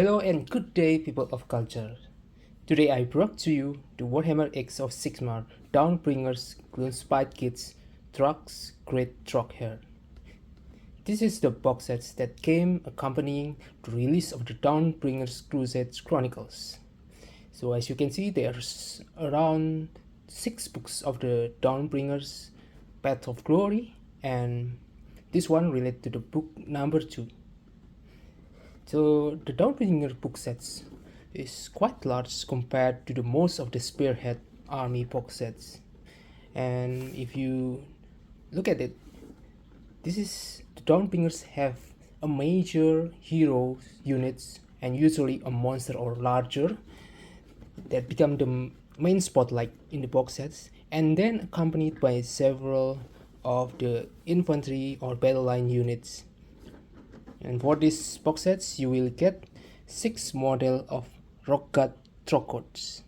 Hello and good day, people of culture. Today I brought to you the Warhammer X of Sigmar Dawnbringers Gloomspite Kids Trugg's Great Troggherd. This is the box set that came accompanying the release of the Dawnbringers Crusade Chronicles. So as you can see, there's around 6 books of the Dawnbringers Path of Glory, and this one related to the book number 2. So the Dawnbringer book sets is quite large compared to the most of the Spearhead army box sets. And if you look at it, the Dawnbringers have a major hero units and usually a monster or larger that become the main spotlight in the box sets, and then accompanied by several of the infantry or battle line units. And for these box sets, you will get 6 models of Rockgut Troggoths.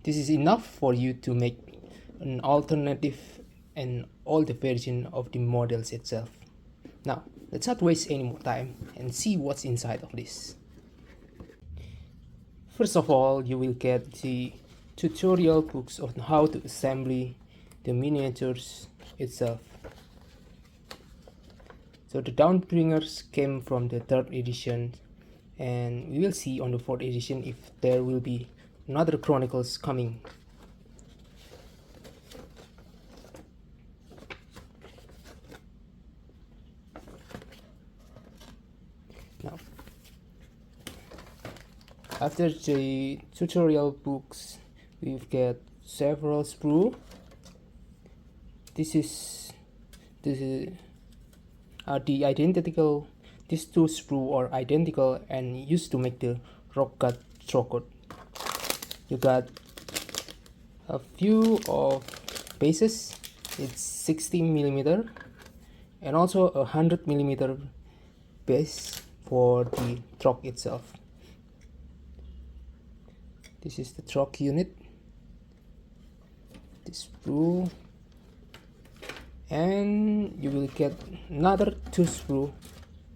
This is enough for you to make an alternative and all the version of the models itself. Now, let's not waste any more time and see what's inside of this. First of all, you will get the tutorial books on how to assemble the miniatures itself. So the Dawnbringers came from the 3rd edition, and we will see on the 4th edition if there will be another chronicles coming. Now, after the tutorial books, we've got several sprue. These two sprue are identical and used to make the Rockgut Troggoth. You got a few of bases. It's 60mm and also a 100mm base for the Trogg itself. This is the Trogg unit, this sprue, and you will get another 2 sprue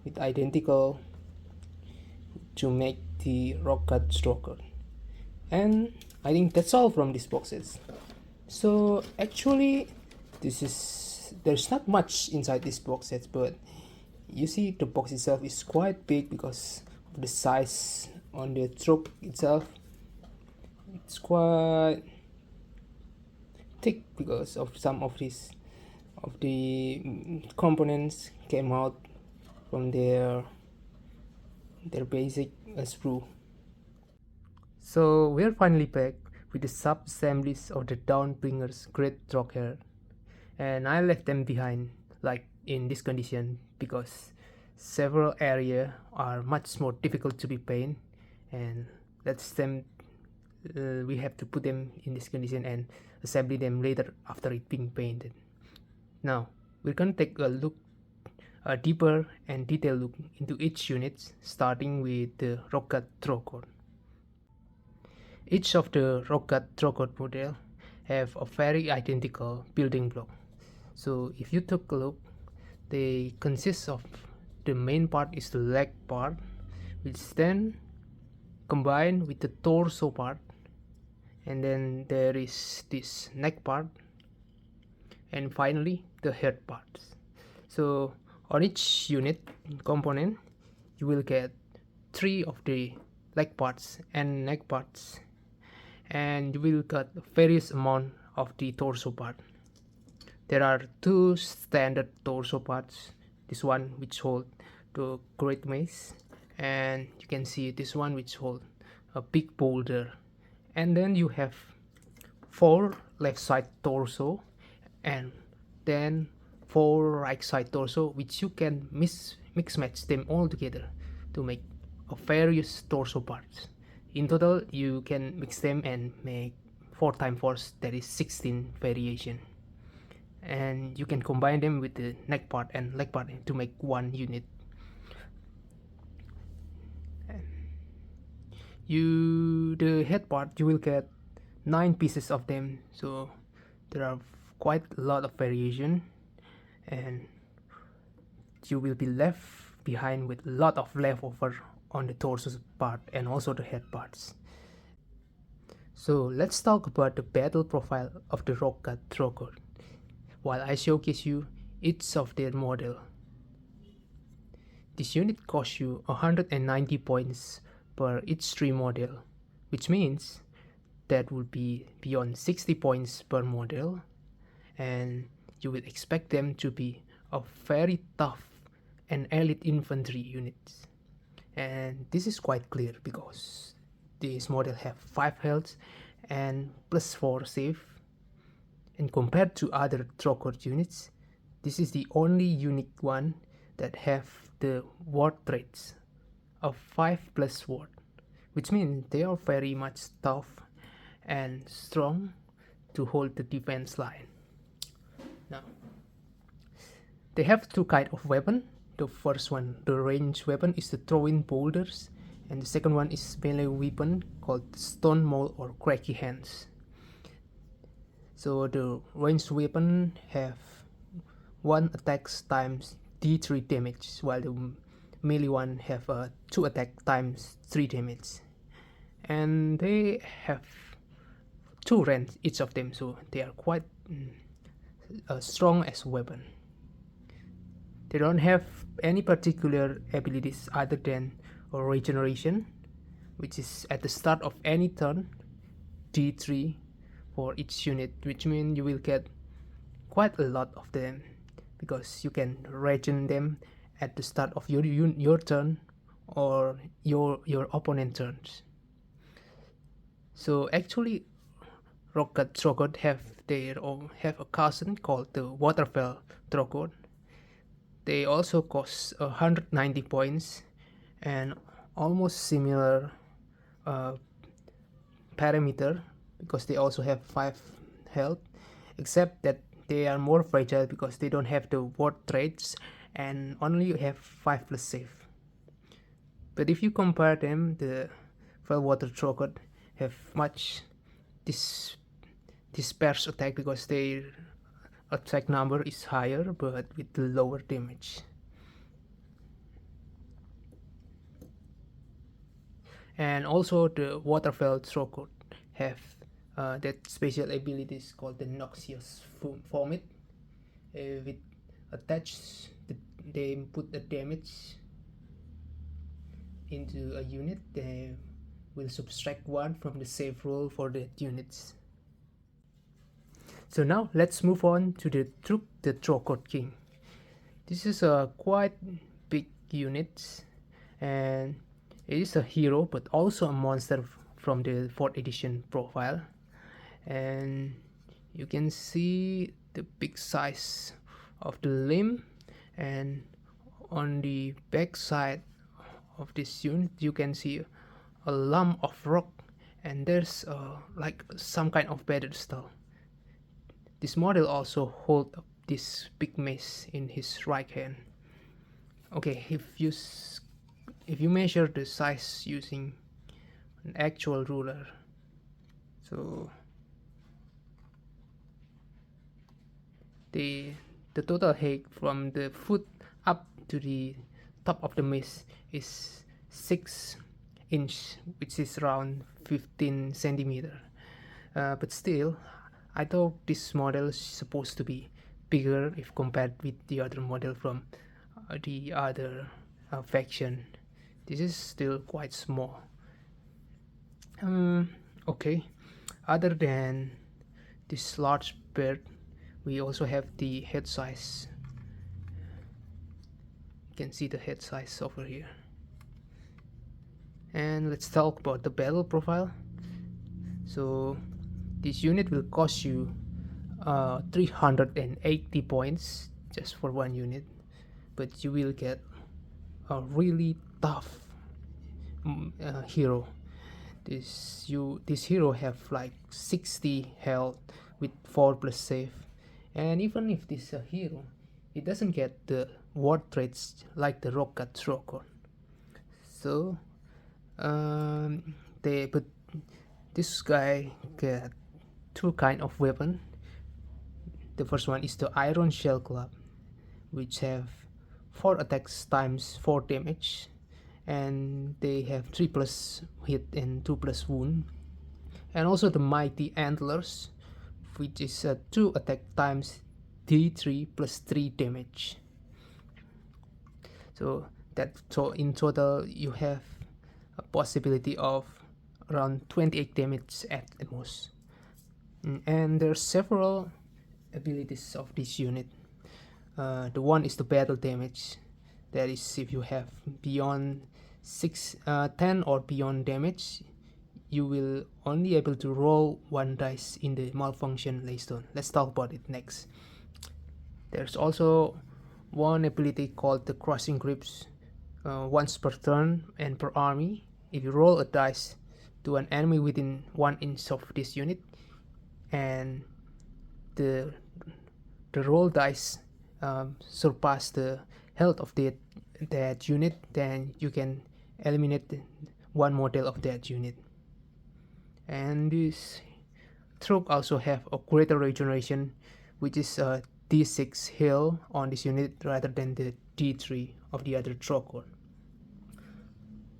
with identical to make the Rockgut Troggoth. And I think that's all from these boxes. So actually there's not much inside these box sets, but you see the box itself is quite big because of the size on the Trogg itself. It's quite thick because of some of the components came out from their basic sprue. So we're finally back with the sub-assemblies of the Dawnbringers Great Troggherd, and I left them behind like in this condition because several areas are much more difficult to be painted, and we have to put them in this condition and assemble them later after it being painted. Now we're gonna take a deeper and detailed look into each unit, starting with the Rockgut Troggoth. Each of the Rockgut Troggoth model have a very identical building block. So if you took a look, they consist of the main part is the leg part, which then combined with the torso part, and then there is this neck part, and finally the head parts. So on each unit component, you will get 3 of the leg parts and neck parts, and you will get various amount of the torso part. There are 2 standard torso parts, this one which hold the great mace, and you can see this one which hold a big boulder, and then you have 4 left side torso and then 4 right side torso, which you can mix match them all together to make a various torso parts. In total you can mix them and make 4 times 4, that is 16 variation, and you can combine them with the neck part and leg part to make one unit. The head part, you will get 9 pieces of them, so there are quite a lot of variation, and you will be left behind with a lot of leftover on the torso part and also the head parts. So let's talk about the battle profile of the Rockgut Troggoth while I showcase you each of their model. This unit costs you 190 points per each 3 model, which means that would be beyond 60 points per model, and you will expect them to be a very tough and elite infantry units. And this is quite clear because this model have 5 health and plus 4 save, and compared to other Troggoth units, this is the only unique one that have the ward traits of 5 plus ward, which means they are very much tough and strong to hold the defense line. Now, they have 2 kinds of weapon. The first one, the ranged weapon, is the throwing boulders, and the second one is melee weapon called stone maul or cracky hands. So the ranged weapon have 1 attacks times d3 damage, while the melee one have 2 attack times 3 damage, and they have 2 range each of them, so they are quite strong as a weapon. They don't have any particular abilities other than regeneration, which is at the start of any turn, d3 for each unit, which means you will get quite a lot of them because you can regen them at the start of your turn or your opponent turns. So actually, Rockgut Troggoth have a cousin called the Waterfell Troggoth. They also cost 190 points and almost similar parameter because they also have 5 health, except that they are more fragile because they don't have the ward traits and only have 5 plus save. But if you compare them, the Fellwater Troggoth have much dispersed attack because their attack number is higher but with lower damage. And also the Waterfell Troggoth have that special abilities called the Noxious Vomit. With attached, they put a damage into a unit, they will subtract 1 from the save roll for the units. So now let's move on to the Trugg the Troggoth King. This is a quite big unit, and it is a hero but also a monster from the 4th edition profile. And you can see the big size of the limb, and on the back side of this unit you can see a lump of rock, and there's like some kind of pedestal. This model also holds up this big mace in his right hand. Okay, if you measure the size using an actual ruler, so the total height from the foot up to the top of the mace is 6 inch, which is around 15 centimeter. But still, I thought this model is supposed to be bigger if compared with the other model from the other faction. This is still quite small. Okay, other than this large bird, we also have the head size. You can see the head size over here. And let's talk about the battle profile. So this unit will cost you 380 points just for 1 unit, but you will get a really tough hero. This hero have like 60 health with 4 plus save, and even if this is a hero, it doesn't get the ward traits like the Rockgut Troggoth. So but this guy get 2 kind of weapon. The first one is the Iron Shell Club, which have 4 attacks times 4 damage, and they have 3+ hit and 2+ wound. And also the mighty antlers, which is 2 attack times d3 plus 3 damage. So in total you have a possibility of around 28 damage at most. And there are several abilities of this unit. The one is the battle damage. That is, if you have beyond 10 or beyond damage, you will only able to roll 1 dice in the malfunction laystone. Let's talk about it next. There's also one ability called the crushing grips. Once per turn and per army, if you roll a dice to an enemy within 1 inch of this unit, and the roll dice surpass the health of that unit, then you can eliminate one model of that unit. And this Trugg also have a greater regeneration, which is a d6 heal on this unit rather than the d3 of the other Troggherd.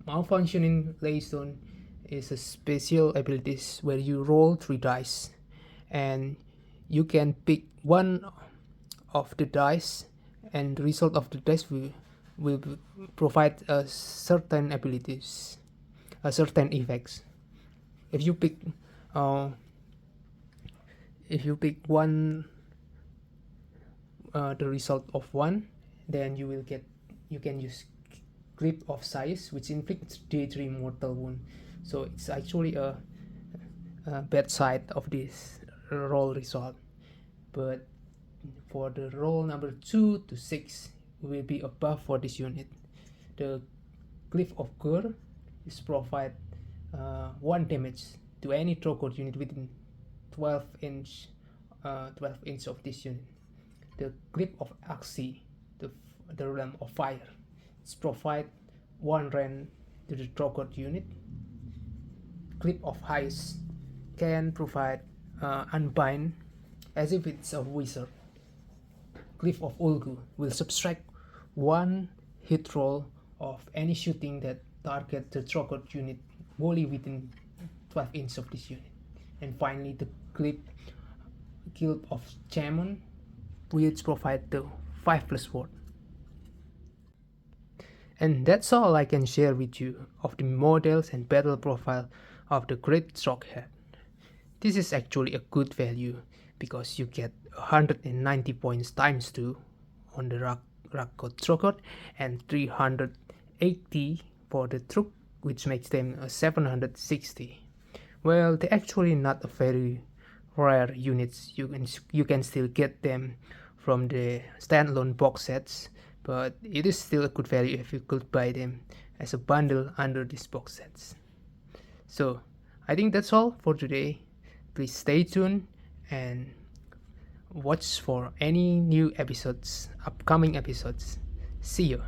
Malfunctioning Laystone is a special abilities where you roll 3 dice and you can pick one of the dice, and the result of the dice will provide a certain abilities, a certain effects. If you pick one, the result of 1, then you can use grip of size, which inflicts d3 mortal wound. So it's actually a bad side of this roll result. But for the roll number 2 to 6 will be a buff for this unit. The Glyph of Gur is provide 1 damage to any Troggoth unit within 12 inch of this unit. The Glyph of Axi, the realm of fire, is provide 1 rend to the Troggoth unit. Glyph of Heist can provide unbind as if it's a wizard. Glyph of Ulgu will subtract 1 hit roll of any shooting that target the Troggoth unit wholly within 12 inches of this unit. And finally, the Glyph of Chamon, which provide the 5+ ward. And that's all I can share with you of the models and battle profile of the Great Troggherd. This is actually a good value because you get 190 points times 2 on the Rockgut Troggoth and 380 for the Trugg, which makes them 760. Well, they're actually not a very rare units. You can still get them from the standalone box sets, but it is still a good value if you could buy them as a bundle under these box sets. So I think that's all for today. Please stay tuned and watch for any new episodes, upcoming episodes. See you.